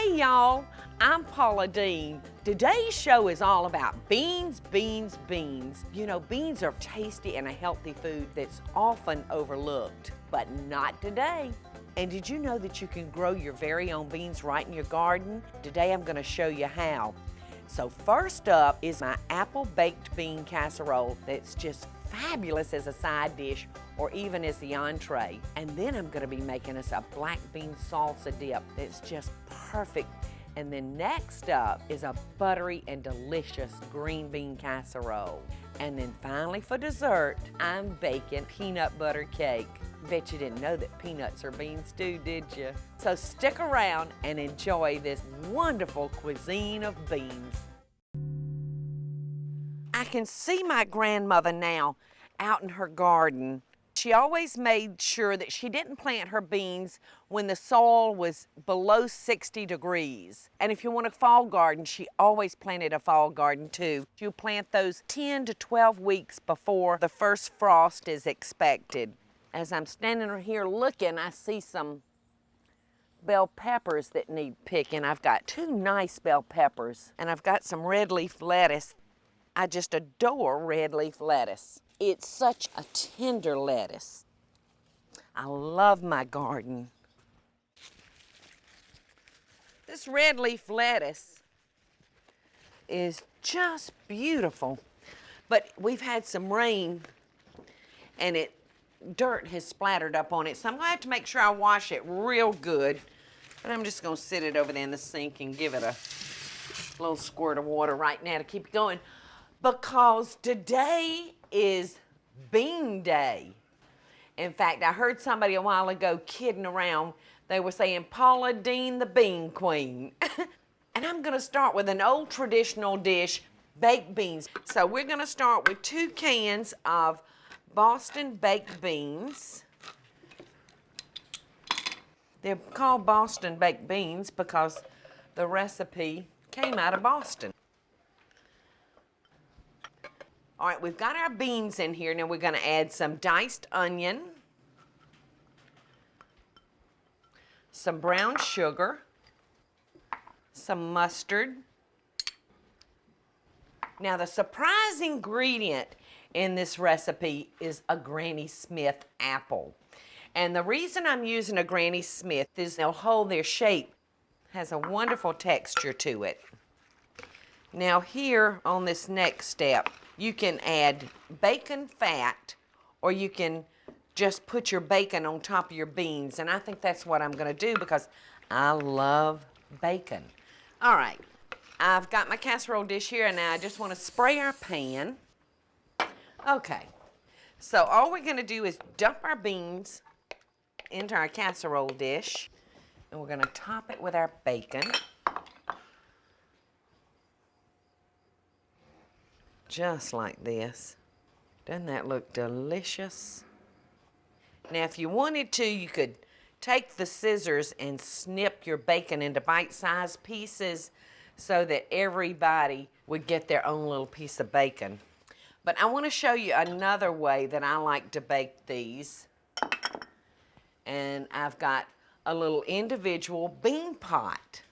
Hey y'all, I'm Paula Deen. Today's show is all about beans, beans, beans. You know, beans are tasty and a healthy food that's often overlooked, but not today. And did you know that you can grow your very own beans right in your garden? Today I'm going to show you how. So first up is my apple baked bean casserole that's just fabulous as a side dish or even as the entree. And then I'm going to be making us a black bean salsa dip that's just perfect. And then next up is a buttery and delicious green bean casserole. And then finally for dessert, I'm baking peanut butter cake. Bet you didn't know that peanuts are beans too, did you? So stick around and enjoy this wonderful cuisine of beans. I can see my grandmother now out in her garden. She always made sure that she didn't plant her beans when the soil was below 60 degrees. And if you want a fall garden, she always planted a fall garden too. You plant those 10 to 12 weeks before the first frost is expected. As I'm standing here looking, I see some bell peppers that need picking. I've got 2 nice bell peppers, and I've got some red leaf lettuce. I just adore red leaf lettuce. It's such a tender lettuce. I love my garden. This red leaf lettuce is just beautiful, but we've had some rain and dirt has splattered up on it, so I'm gonna have to make sure I wash it real good. But I'm just gonna sit it over there in the sink and give it a little squirt of water right now to keep it going, because today is Bean Day. In fact, I heard somebody a while ago kidding around. They were saying Paula Deen the Bean Queen. And I'm gonna start with an old traditional dish, baked beans. So we're gonna start with 2 cans of Boston baked beans. They're called Boston baked beans because the recipe came out of Boston. All right, we've got our beans in here. Now we're gonna add some diced onion, some brown sugar, some mustard. Now the surprise ingredient in this recipe is a Granny Smith apple. And the reason I'm using a Granny Smith is they'll hold their shape. Has a wonderful texture to it. Now here on this next step, you can add bacon fat, or you can just put your bacon on top of your beans. And I think that's what I'm gonna do because I love bacon. All right, I've got my casserole dish here, and now I just wanna spray our pan. Okay, so all we're gonna do is dump our beans into our casserole dish, and we're gonna top it with our bacon. Just like this. Doesn't that look delicious? Now, if you wanted to, you could take the scissors and snip your bacon into bite-sized pieces so that everybody would get their own little piece of bacon. But I want to show you another way that I like to bake these. And I've got a little individual bean pot.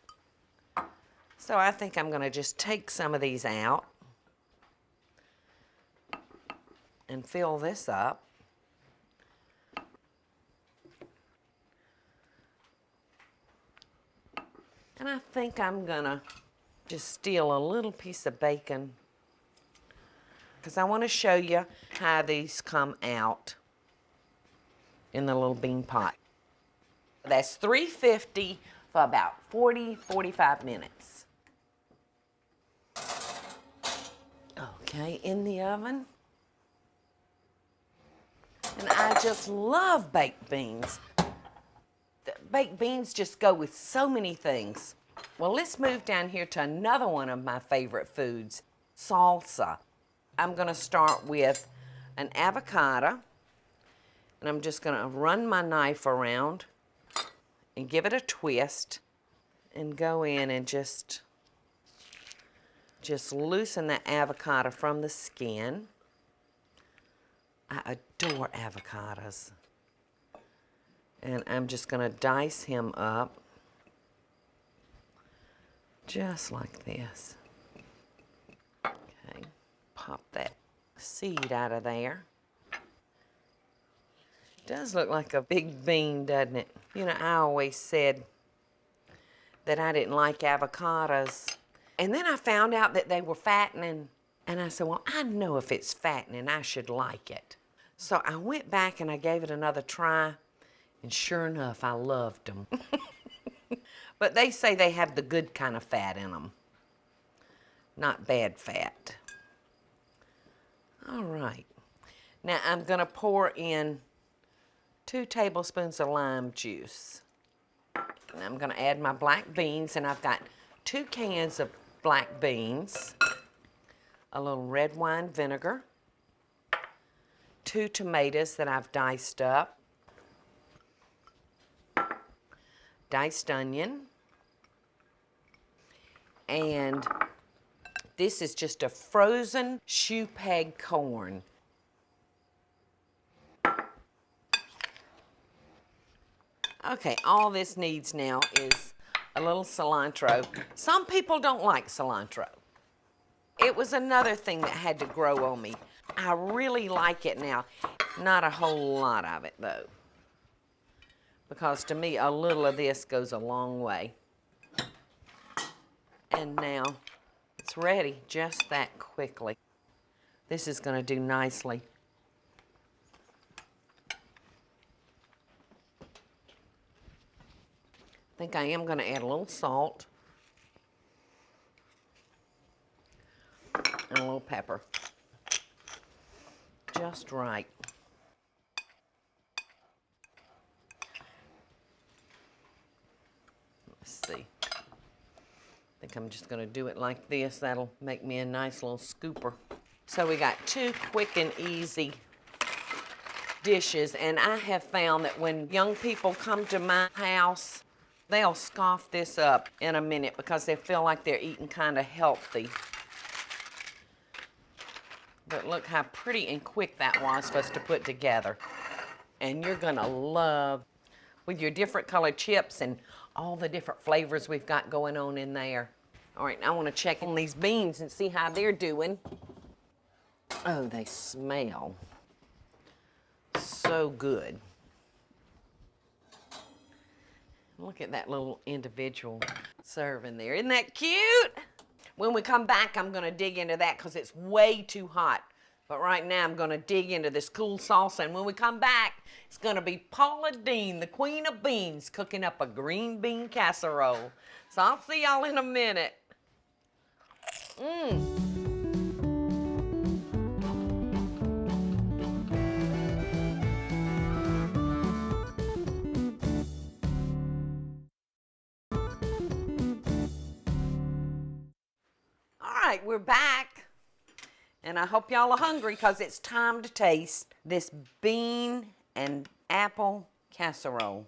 So I think I'm going to just take some of these out and fill this up. And I think I'm gonna just steal a little piece of bacon because I want to show you how these come out in the little bean pot. That's 350 for about 40-45 minutes. Okay, in the oven. And I just love baked beans. Baked beans just go with so many things. Well, let's move down here to another one of my favorite foods, salsa. I'm gonna start with an avocado, and I'm just gonna run my knife around and give it a twist and go in and just loosen the avocado from the skin. I adore avocados. And I'm just gonna dice him up Just like this. Okay, pop that seed out of there. It does look like a big bean, doesn't it? You know, I always said that I didn't like avocados. And then I found out that they were fattening. And I said, well, I know if it's fattening, I should like it. So I went back and I gave it another try. And sure enough, I loved them. But they say they have the good kind of fat in them, not bad fat. All right. Now I'm going to pour in 2 tablespoons of lime juice. And I'm going to add my black beans, and I've got 2 cans of black beans, a little red wine vinegar, 2 tomatoes that I've diced up, diced onion, and this is just a frozen shoe peg corn. Okay, all this needs now is a little cilantro. Some people don't like cilantro. It was another thing that had to grow on me. I really like it now. Not a whole lot of it though, because to me a little of this goes a long way. And now it's ready just that quickly. This is going to do nicely. I think I am going to add a little salt and a little pepper. Just right. Let's see. I think I'm just going to do it like this. That'll make me a nice little scooper. So we got 2 quick and easy dishes, and I have found that when young people come to my house, they'll scoff this up in a minute because they feel like they're eating kind of healthy. But look how pretty and quick that was for us to put together. And you're gonna love, with your different colored chips and all the different flavors we've got going on in there. All right, I wanna check on these beans and see how they're doing. Oh, they smell so good. Look at that little individual serving there. Isn't that cute? When we come back, I'm going to dig into that because it's way too hot. But right now, I'm going to dig into this cool salsa. And when we come back, it's going to be Paula Deen, the queen of beans, cooking up a green bean casserole. So I'll see y'all in a minute. All right, we're back, and I hope y'all are hungry because it's time to taste this bean and apple casserole.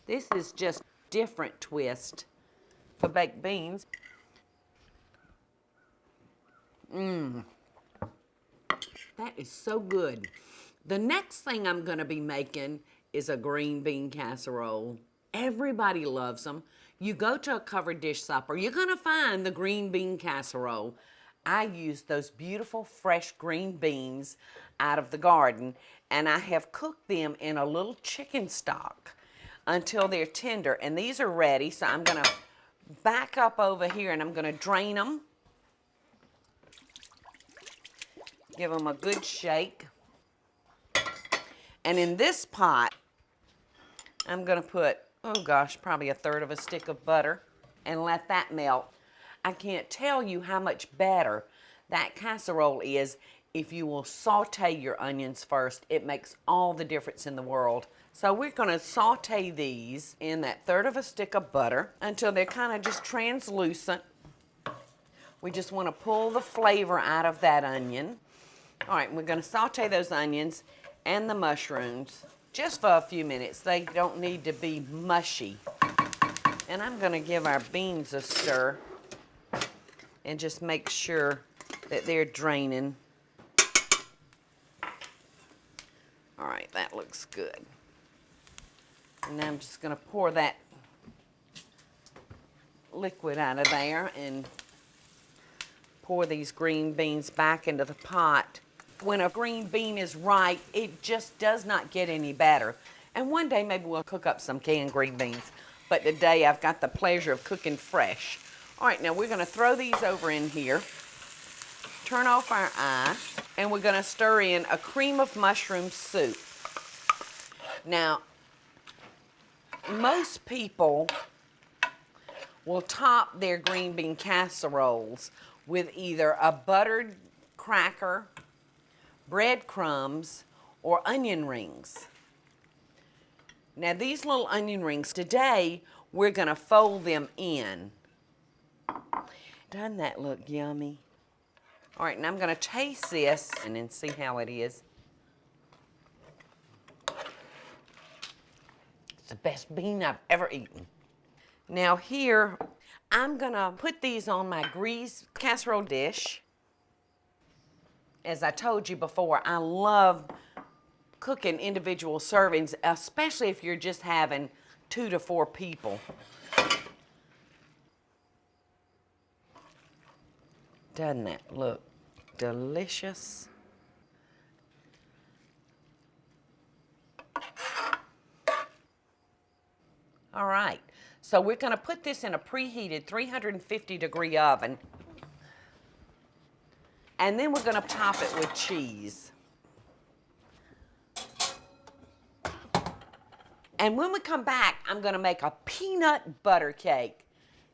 This is just a different twist for baked beans. That is so good. The next thing I'm going to be making is a green bean casserole. Everybody loves them. You go to a covered dish supper, you're going to find the green bean casserole. I use those beautiful fresh green beans out of the garden, and I have cooked them in a little chicken stock until they're tender. And these are ready, so I'm going to back up over here and I'm going to drain them. Give them a good shake. And in this pot, I'm going to put, oh gosh, probably 1/3 of a stick of butter and let that melt. I can't tell you how much better that casserole is if you will saute your onions first. It makes all the difference in the world. So we're going to saute these in that 1/3 of a stick of butter until they're kind of just translucent. We just want to pull the flavor out of that onion. All right, we're going to saute those onions and the mushrooms just for a few minutes. They don't need to be mushy. And I'm going to give our beans a stir and just make sure that they're draining. All right, that looks good. And now I'm just going to pour that liquid out of there and pour these green beans back into the pot. When a green bean is right, it just does not get any better. And one day maybe we'll cook up some canned green beans. But today I've got the pleasure of cooking fresh. All right, now we're gonna throw these over in here, turn off our eye, and we're gonna stir in a cream of mushroom soup. Now, most people will top their green bean casseroles with either a buttered cracker, breadcrumbs, or onion rings. Now these little onion rings, today we're gonna fold them in. Doesn't that look yummy? All right, now I'm gonna taste this and then see how it is. It's the best bean I've ever eaten. Now here, I'm gonna put these on my greased casserole dish. As I told you before, I love cooking individual servings, especially if you're just having 2 to 4 people. Doesn't that look delicious? All right, so we're gonna put this in a preheated 350-degree oven, and then we're gonna top it with cheese. And when we come back, I'm gonna make a peanut butter cake.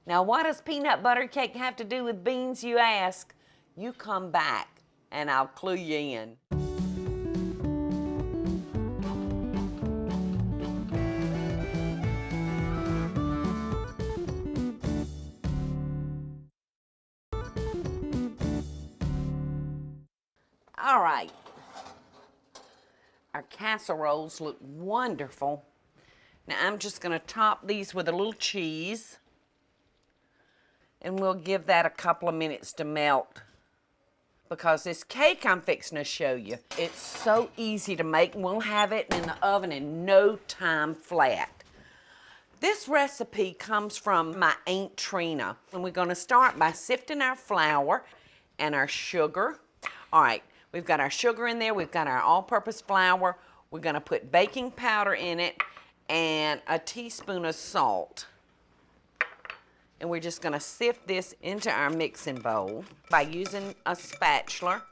Now, what does peanut butter cake have to do with beans, you ask? You come back and I'll clue you in. All right, our casseroles look wonderful. Now I'm just gonna top these with a little cheese, and we'll give that a couple of minutes to melt, because this cake I'm fixing to show you, it's so easy to make, and we'll have it in the oven in no time flat. This recipe comes from my Aunt Trina, and we're gonna start by sifting our flour and our sugar. All right, we've got our sugar in there, we've got our all-purpose flour, we're gonna put baking powder in it, and a teaspoon of salt. And we're just gonna sift this into our mixing bowl by using a spatula,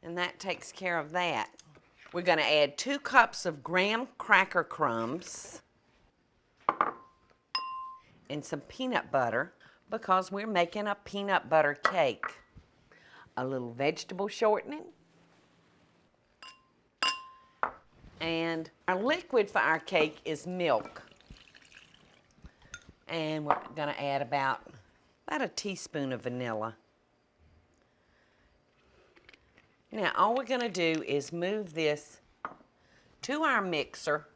and that takes care of that. We're gonna add 2 cups of graham cracker crumbs and some peanut butter, because we're making a peanut butter cake. A little vegetable shortening. And our liquid for our cake is milk. And we're gonna add about a teaspoon of vanilla. Now all we're gonna do is move this to our mixer,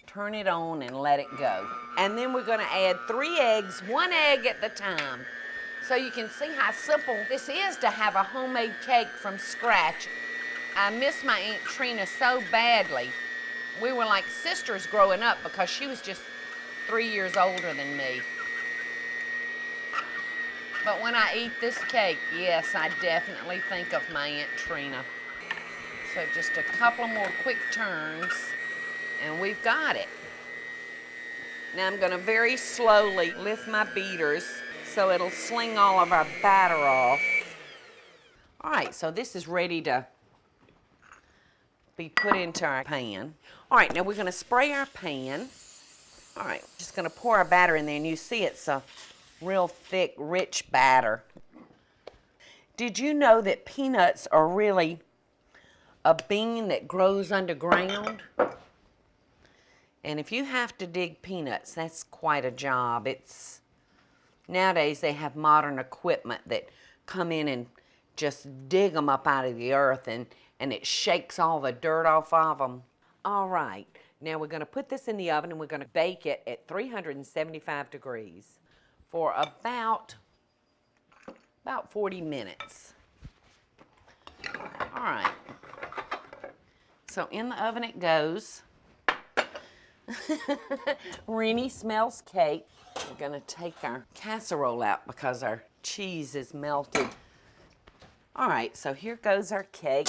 turn it on and let it go. And then we're gonna add 3 eggs, 1 egg at the time. So you can see how simple this is to have a homemade cake from scratch. I miss my Aunt Trina so badly. We were like sisters growing up because she was just 3 years older than me. But when I eat this cake, yes, I definitely think of my Aunt Trina. So just a couple more quick turns and we've got it. Now I'm gonna very slowly lift my beaters so it'll sling all of our batter off. All right, so this is ready to be put into our pan. All right, now we're gonna spray our pan. All right, just gonna pour our batter in there, and you see it's a real thick, rich batter. Did you know that peanuts are really a bean that grows underground? And if you have to dig peanuts, that's quite a job. Nowadays they have modern equipment that come in and just dig them up out of the earth, and it shakes all the dirt off of them. All right, now we're gonna put this in the oven and we're gonna bake it at 375 degrees for about 40 minutes. All right, so in the oven it goes. Rennie smells cake. We're gonna take our casserole out because our cheese is melted. All right, so here goes our cake.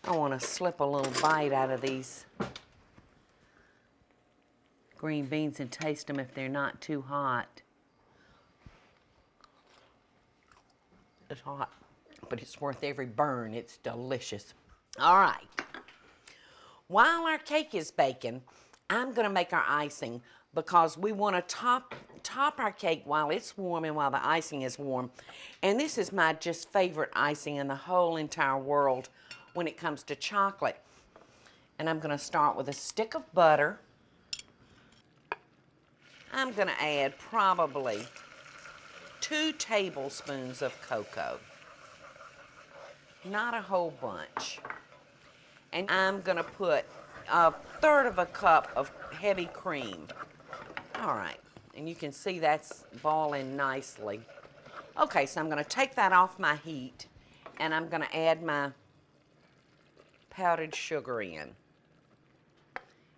I want to slip a little bite out of these green beans and taste them if they're not too hot. It's hot, but it's worth every burn. It's delicious. All right. While our cake is baking, I'm gonna make our icing because we want to top our cake while it's warm and while the icing is warm. And this is my just favorite icing in the whole entire world when it comes to chocolate. And I'm gonna start with a stick of butter. I'm gonna add probably 2 tablespoons of cocoa. Not a whole bunch. And I'm gonna put 1/3 of a cup of heavy cream. All right, and you can see that's boiling nicely. Okay, so I'm gonna take that off my heat and I'm gonna add my powdered sugar in.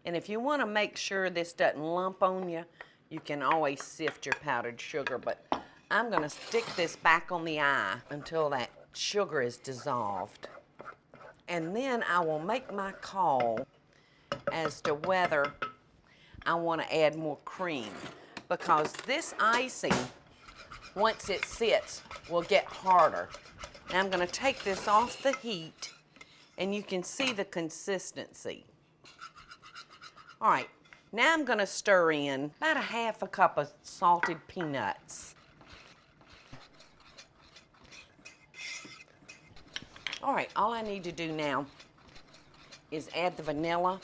And if you wanna make sure this doesn't lump on you, you can always sift your powdered sugar, but I'm gonna stick this back on the eye until that sugar is dissolved. And then I will make my call as to whether I want to add more cream, because this icing, once it sits, will get harder. Now I'm going to take this off the heat and you can see the consistency. All right, now I'm going to stir in about 1/2 cup of salted peanuts. All right, all I need to do now is add the vanilla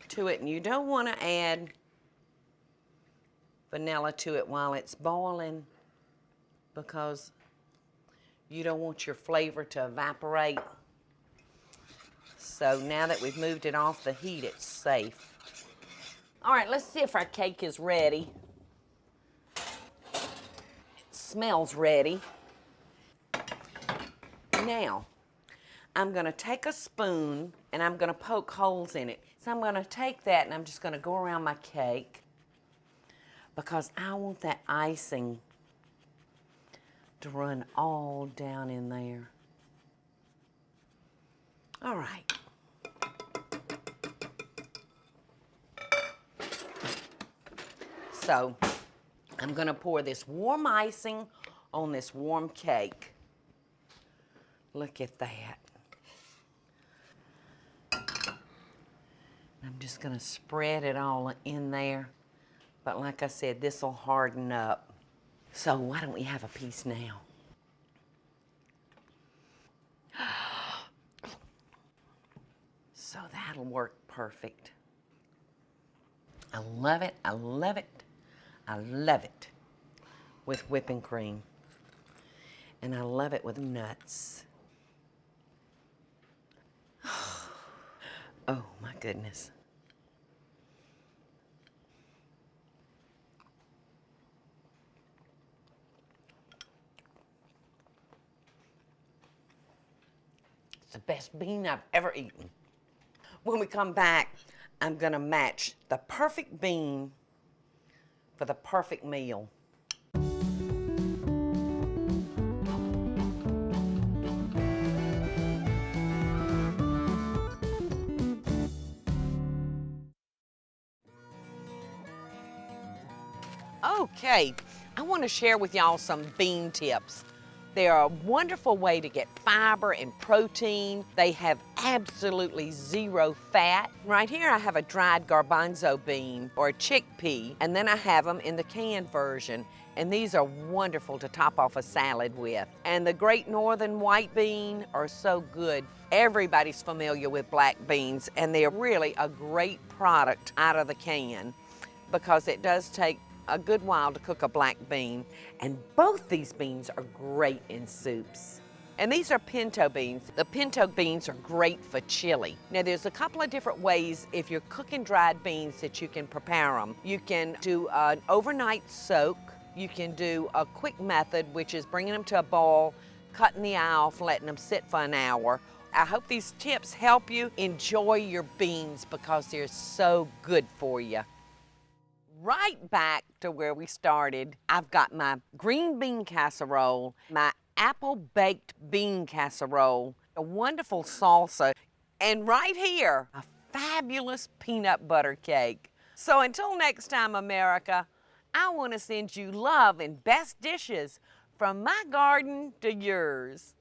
to it, and you don't want to add vanilla to it while it's boiling because you don't want your flavor to evaporate. So now that we've moved it off the heat, it's safe. All right, let's see if our cake is ready. It smells ready. Now, I'm gonna take a spoon and I'm gonna poke holes in it. So I'm gonna take that and I'm just gonna go around my cake because I want that icing to run all down in there. All right. So I'm gonna pour this warm icing on this warm cake. Look at that. I'm just gonna spread it all in there. But like I said, this will harden up. So why don't we have a piece now? So that'll work perfect. I love it, I love it, I love it with whipping cream. And I love it with nuts. Oh my goodness. It's the best bean I've ever eaten. When we come back, I'm gonna match the perfect bean for the perfect meal. Okay, I want to share with y'all some bean tips. They're a wonderful way to get fiber and protein. They have absolutely 0 fat. Right here I have a dried garbanzo bean or a chickpea, and then I have them in the canned version. And these are wonderful to top off a salad with. And the Great Northern white bean are so good. Everybody's familiar with black beans, and they're really a great product out of the can because it does take a good while to cook a black bean, and both these beans are great in soups. And these are pinto beans. The pinto beans are great for chili. Now there's a couple of different ways if you're cooking dried beans that you can prepare them. You can do an overnight soak. You can do a quick method, which is bringing them to a boil, cutting the eye off, letting them sit for an hour. I hope these tips help you enjoy your beans because they're so good for you. Right back to where we started, I've got my green bean casserole, my apple baked bean casserole, a wonderful salsa, and right here, a fabulous peanut butter cake. So until next time, America, I want to send you love and best dishes from my garden to yours.